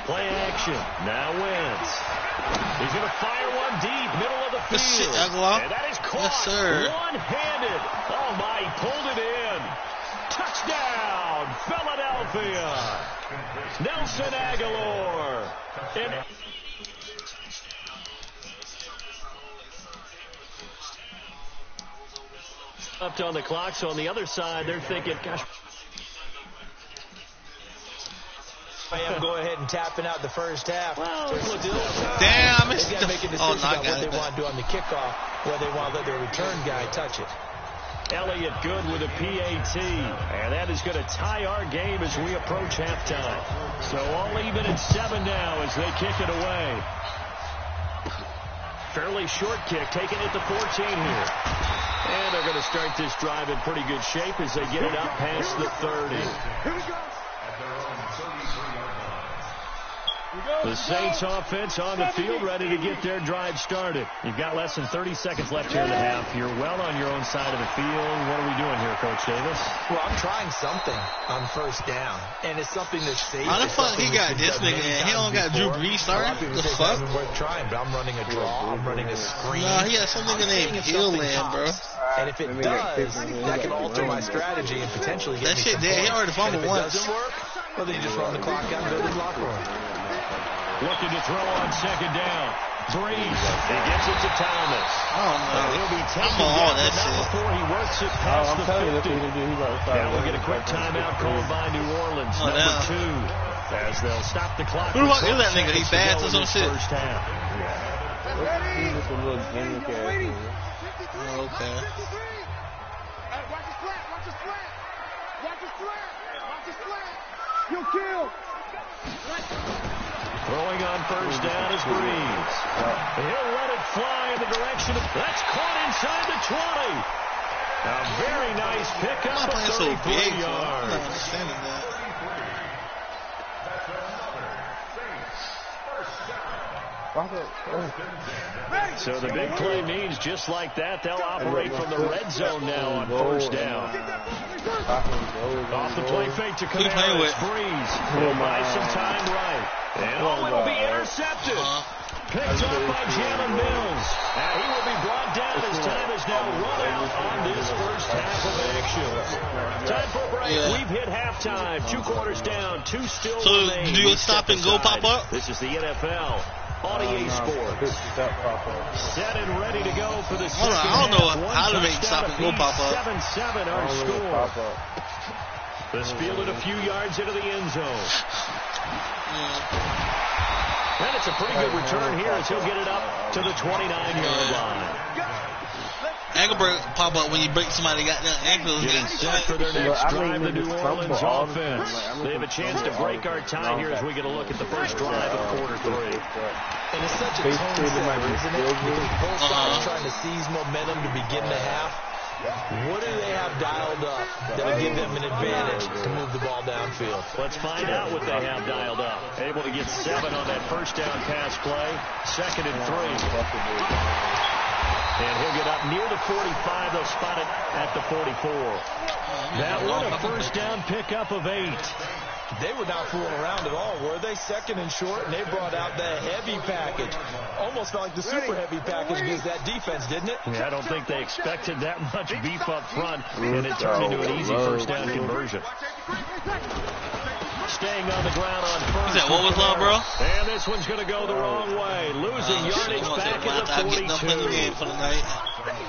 Play action. Now Wentz. He's going to fire one deep, middle of the field. And that is caught. Yes, sir. One-handed. Oh, my, he pulled it in. Touchdown, Philadelphia. Nelson Aguilar. And up on the clock, so on the other side, they're thinking, gosh. I am go ahead and tapping out the first half. Well, damn, I missed they got to make a decision about what they want to do on the kickoff, whether they want to let their return guy touch it. Elliott Good with a PAT, and that is going to tie our game as we approach halftime. So all even at 7 now as they kick it away. Fairly short kick, taken at the 14 here. And they're going to start this drive in pretty good shape as they get it up past the 30. The Saints offense on the field, ready to get their drive started. You've got less than 30 seconds left here in the half. You're well on your own side of the field. What are we doing here, Coach Davis? Well, I'm trying something on first down, and it's something that's safe. How the fuck he got this nigga in? He don't got Drew Brees starting? The fuck? It's worth trying, but I'm running a draw. I'm running a screen. Nah, he got some nigga named Hillland, bro. And if it does, that can alter my strategy and potentially get that shit dead. He already fumbled once. If it doesn't work, well, then you just run the clock out and go to the locker room. Looking to throw on second down. Breeze. He gets it to Thomas. Oh, no. He'll be taken down, that shit. Before he works it past the 50. Now we'll get a quick timeout called by New Orleans. Number 2. As they'll stop the clock. Who the fuck is that nigga? He fast or some shit? First half. He's just a little gimmick ass nigga. Oh, okay. Watch his flat. Watch his flat. Watch his flat. Watch his flat. You'll kill. Throwing on first down is Breeze. He'll let it fly in the direction of... That's caught inside the 20. A very nice pickup of 33 yards. I'm not understanding that. So the big play means just like that, they'll operate from the red zone now on first down. Off the play fake to Kamara, Breeze. He'll buy some time right. And it'll be intercepted. Picked up by Jalen Mills. And he will be brought down as time is now run out on this first half of action. Time for a break. Yeah. We've hit halftime. 2 quarters down, 2 still So remain. do you stop and go pop up? This is the NFL on EA Sports. Set and ready to go for the second half. I don't know how to make stop and go pop up. 7-7 our score. This fielded a few yards into the end zone. And it's a pretty good return here as he'll get it up to the 29-yard line. Ankle pop up when you break somebody got that ankle. Getting set for their next drive, the New Orleans offense. They have a chance to break our tie here as we get a look at the first drive of quarter 3. And it's such a tone setter, isn't it? Because both sides trying to seize momentum to begin the half. What do they have dialed up that'll give them an advantage to move the ball downfield? Let's find out what they have dialed up. Able to get 7 on that first down pass play. 2nd and 3. And he'll get up near the 45. They'll spot it at the 44. That one a first down pickup of 8. They were not fooling around at all, were they? 2nd and short, and they brought out the heavy package. Almost felt like the super heavy package against that defense, didn't it? Yeah, I don't think they expected that much beef up front, and it turned into an easy first down conversion. Staying on the ground on first. Is that what was up, bro? And this one's going to go the wrong way. Losing yardage back at the 42.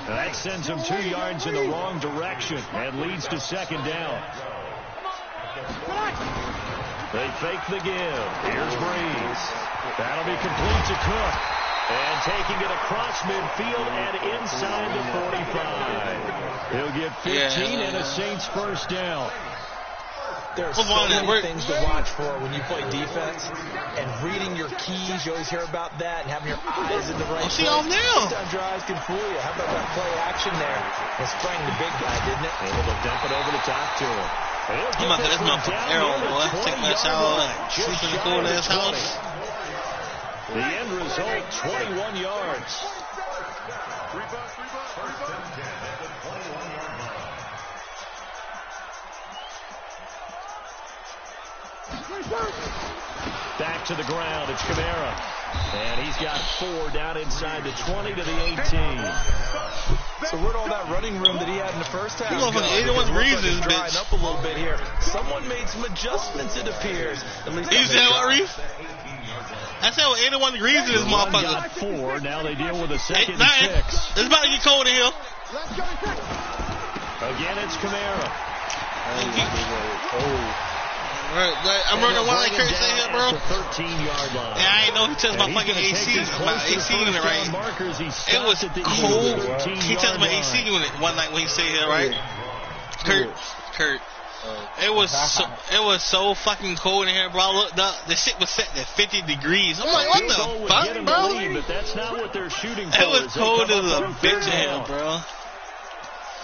That sends them 2 yards in the wrong direction and leads to 2nd down. They fake the give. Here's Breeze. That'll be complete to Cook. And taking it across midfield and inside the 45. He'll get 15 and a Saints first down. There are so many things to watch for when you play defense, and reading your keys. You always hear about that, and having your eyes in the right place. Sometimes your eyes can fool you. How about that play action there? It sprang the big guy, didn't it? Able to dump it over the top to him. I'm about to this motherfucking arrow, boy. Take my shower and sleep in the cool ass house. The end result, 21 yards. Back to the ground, it's Kamara. And he's got 4 down inside the 20 to the 18. So where'd all that running room that he had in the first half? He's going for 81 degrees in this bitch. Drying up a little bit here. Someone made some adjustments, it appears. At least you said what, Reef? I said with 81 degrees in this motherfucker. Got 4, now they deal with a 2nd and 6. It's about to get cold in here. Again, it's Kamara. I'm running wild like crazy here, bro. 13-yard line. And I ain't know he touched my fucking AC. My AC unit, right? It was cold. He touched my AC unit one night when he stayed here, right? Kurt. It was so fucking cold in here, bro. I looked up. The shit was set at 50 degrees. I'm like, what the fuck, bro? But that's not what they're shooting for. It was cold as a bitch in here, bro.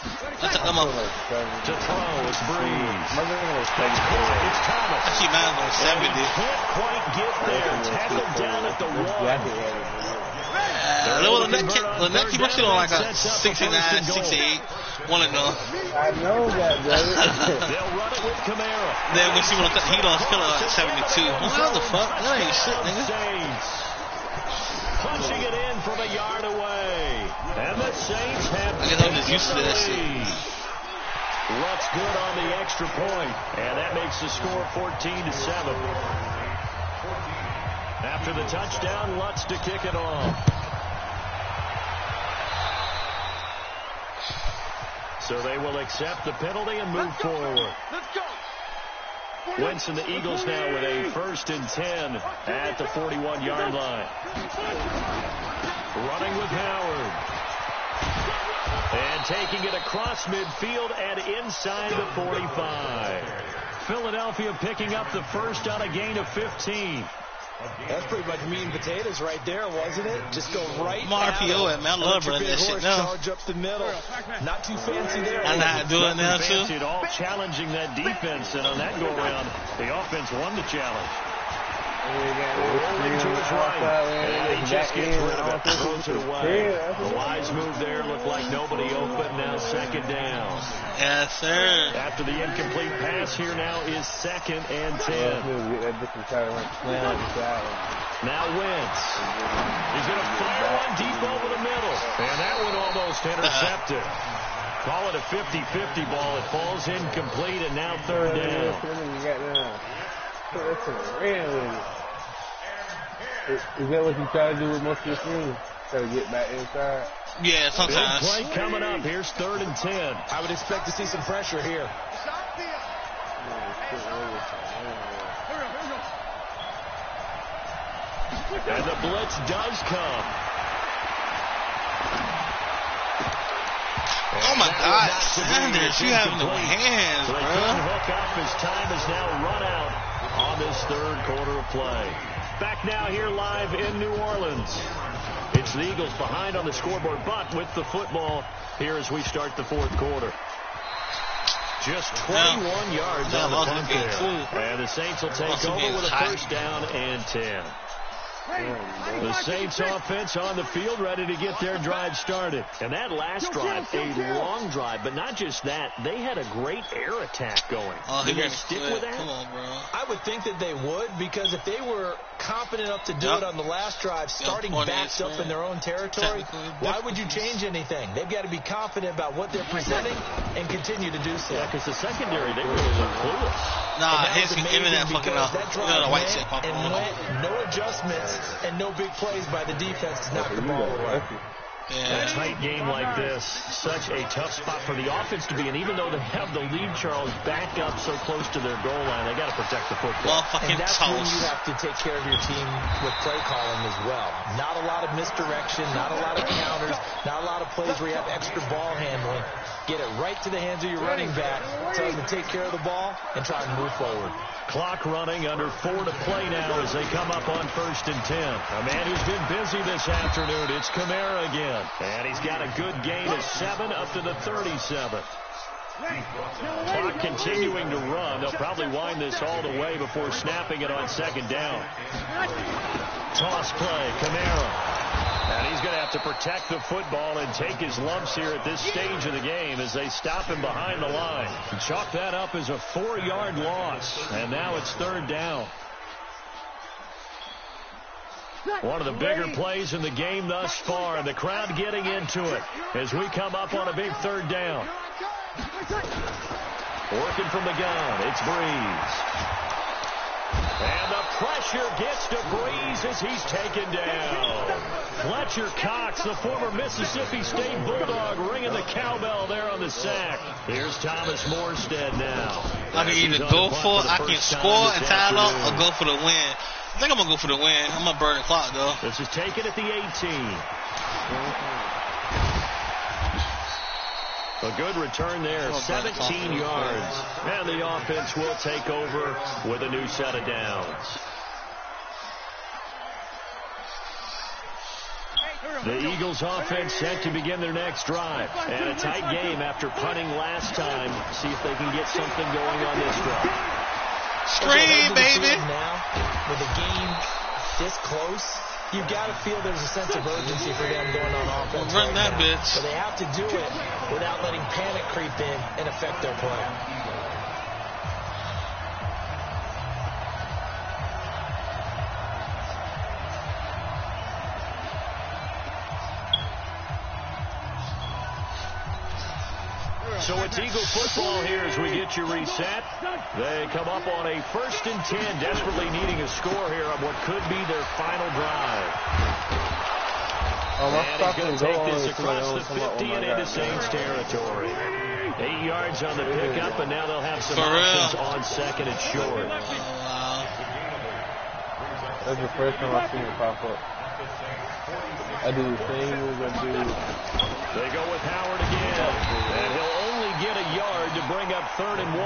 I took them up. To throw is Breeze. It's Thomas. I keep mine on 70. Can't quite get there. Tackled down at the 1. Lynette keep rushing on like a 69, 68. One of them. I know that, brother. They'll run it with Kamara. Then when she went to heat on, still at 72. What the fuck? That ain't shit, nigga. Punching it in from a yard away. And the Saints have I guess I'm just used to that shit. Lutz good on the extra point. And that makes the score 14-7. After the touchdown, Lutz to kick it off. So they will accept the penalty and move forward. Wentz and the Eagles now with a 1st and 10 at the 41-yard line. Running with Howard. And taking it across midfield and inside the 45. Philadelphia picking up the first on a gain of 15. That's pretty much meat and potatoes right there, wasn't it? Just go right RPO at Mount Love running that shit now. Charge up the middle. Not too fancy there. I'm not doing that too. At all challenging that defense, and on that go around, the offense won the challenge. Rolling to his right, and he just gets rid of it, throws it away. A wise move there, looked like nobody open, now 2nd down. Yes, sir. After the incomplete pass, here now is 2nd and 10. Now Wentz. He's going to fire one deep over the middle, and that one almost intercepted. Call it a 50-50 ball. It falls incomplete, and now 3rd down. Is that what you try to do with most of your teams? Try to get back inside? Yeah, sometimes. Big play coming up. Here's 3rd and 10. I would expect to see some pressure here. And the blitz does come. Oh my God, Sanders, you have no hands, so bro. they couldn't hook up as time has now run out on this third quarter of play. Back now here live in New Orleans. It's the Eagles behind on the scoreboard, but with the football here as we start the fourth quarter. Just 21 yards on the punt there. And the Saints will take over with a first down and 10. The Saints offense on the field ready to get their drive started. And that last drive, a long drive, but not just that. They had a great air attack going. Did they stick with that? Come on, bro. I would think that they would, because if they were confident enough to do it on the last drive, starting backed up in their own territory, why would you change anything? They've got to be confident about what they're presenting and continue to do so. Yeah, because the secondary, they really look clueless. Nah, his internet fucking up. That drive went, no adjustments and no big plays by the defense to knock the ball away. A tight game like this, such a tough spot for the offense to be in. Even though they have the lead, Charles, back up so close to their goal line, they got to protect the football. And that's when you have to take care of your team with play calling as well. Not a lot of misdirection, not a lot of counters, not a lot of plays where you have extra ball handling. Get it right to the hands of your running back, tell them to take care of the ball, and try and move forward. Clock running, under 4 to play now as they come up on 1st and 10. A man who's been busy this afternoon, it's Kamara again. And he's got a good gain of 7 up to the 37. Clock continuing to run. They'll probably wind this all the way before snapping it on 2nd down. Toss play, Kamara. And he's going to have to protect the football and take his lumps here at this stage of the game as they stop him behind the line. Chalk that up as a 4-yard loss. And now it's 3rd down. One of the bigger plays in the game thus far, and the crowd getting into it as we come up on a big 3rd down. Working from the gun, it's Breeze. And the pressure gets to Breeze as he's taken down. Fletcher Cox, the former Mississippi State Bulldog, ringing the cowbell there on the sack. Here's Thomas Morstead now. I can either go for it, I can score and tie it up, or go for the win. I think I'm going to go for the win. I'm going to burn the clock, though. This is taken at the 18. A good return there, 17 yards. And the offense will take over with a new set of downs. The Eagles offense set to begin their next drive. And a tight game after punting last time. See if they can get something going on this drive. Scream, baby. Now, with the game this close, you've got to feel there's a sense of urgency for them going on offense. Run that bitch. So they have to do it without letting panic creep in and affect their play. So it's Eagle football here as we get you reset. They come up on a 1st and 10, desperately needing a score here on what could be their final drive. And he's going to take this across the 50 and into Saints territory. 8 yards on the pickup, and now they'll have some options on 2nd and short. That's the first time I've seen it pop up. I do the same as I do. They go with Howard again, and he'll only get a yard to bring up 3rd and 1.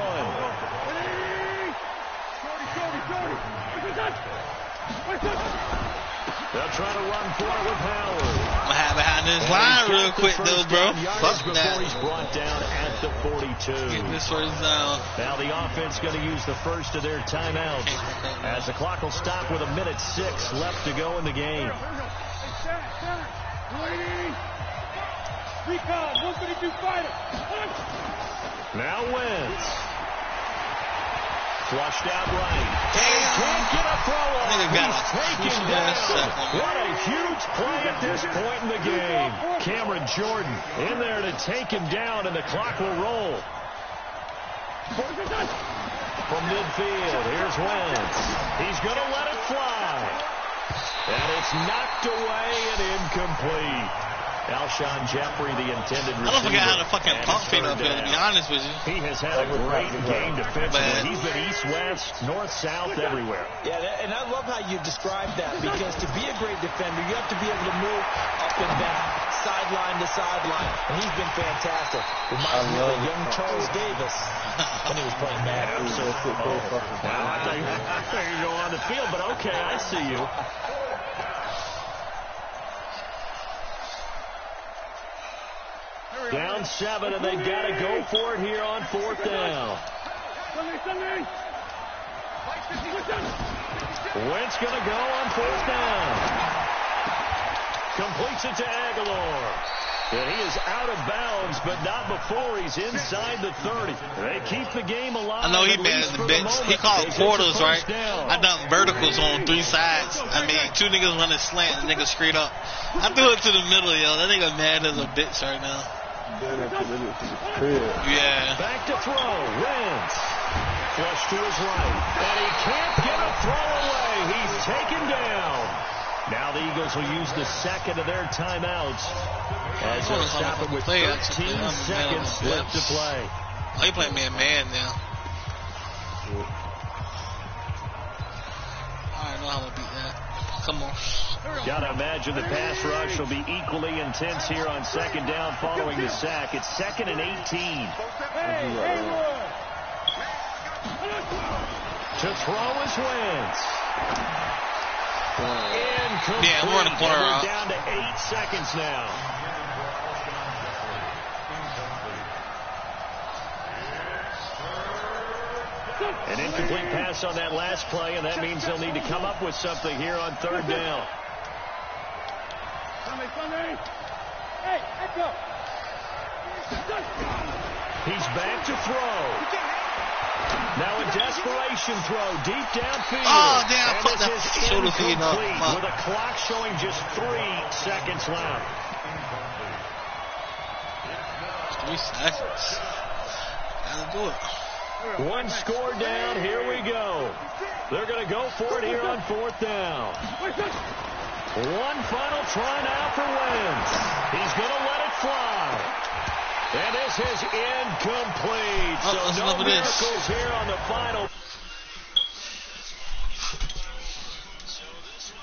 They'll try to run for it with Howard. I'm going to have behind this line real quick, though, bro. Fuck that. He's brought down at the 42. Get this first down. Now the offense going to use the first of their timeouts as the clock will stop with 1:06 left to go in the game. Recon, 152 fighter. Now Wentz. Flushed out right. Damn. Can't get a throw off. He's taken down. What a huge play at this point in the game. Cameron Jordan in there to take him down, and the clock will roll. From midfield, here's Wentz. He's going to let it fly. And it's knocked away and incomplete. Alshon Jeffrey, the intended receiver. I don't forget how to fucking pump fade up here, to be honest with you. He has had a great game defensively. He's been east-west, north-south, everywhere. Yeah, and I love how you describe that, because to be a great defender, you have to be able to move up and back, sideline to sideline. And he's been fantastic. Reminds me of a young Charles Davis when he was playing Madden. Wow, I thought you go on the field, but okay, I see you. Down 7, and they've got to go for it here on 4th down. Wentz going to go on 4th down. Completes it to Aguilar. And he is out of bounds, but not before he's inside the 30. They keep the game alive. I know he mad at the bench. He called quarters, right? I done verticals on 3 sides. I mean, 2 niggas running slant and niggas straight up. I threw it to the middle, yo. That nigga mad as a bitch right now. Yeah. Back to throw. Wentz. Flush to his right. And he can't get a throw away. He's taken down. Now the Eagles will use the second of their timeouts as they'll stop it with 13 seconds left to play. Oh, he playing man now. I know how to beat that. Come on. Gotta imagine the pass rush will be equally intense here on 2nd down following the sack. It's 2nd and 18. To throw is Wentz. Incomplete. Yeah, we're in the corner. We're down to 8 seconds now. An incomplete pass on that last play, and that means they'll need to come up with something here on 3rd down. He's back to throw. Now a desperation throw deep downfield. Oh, damn. And this is incomplete with a clock showing just 3 seconds left. 3 seconds. Gotta do it. 1 score down. Here we go. They're going to go for it here on 4th down. 1 final try now for Wentz. He's going to let it fly. And this is incomplete. So no miracles here on the final.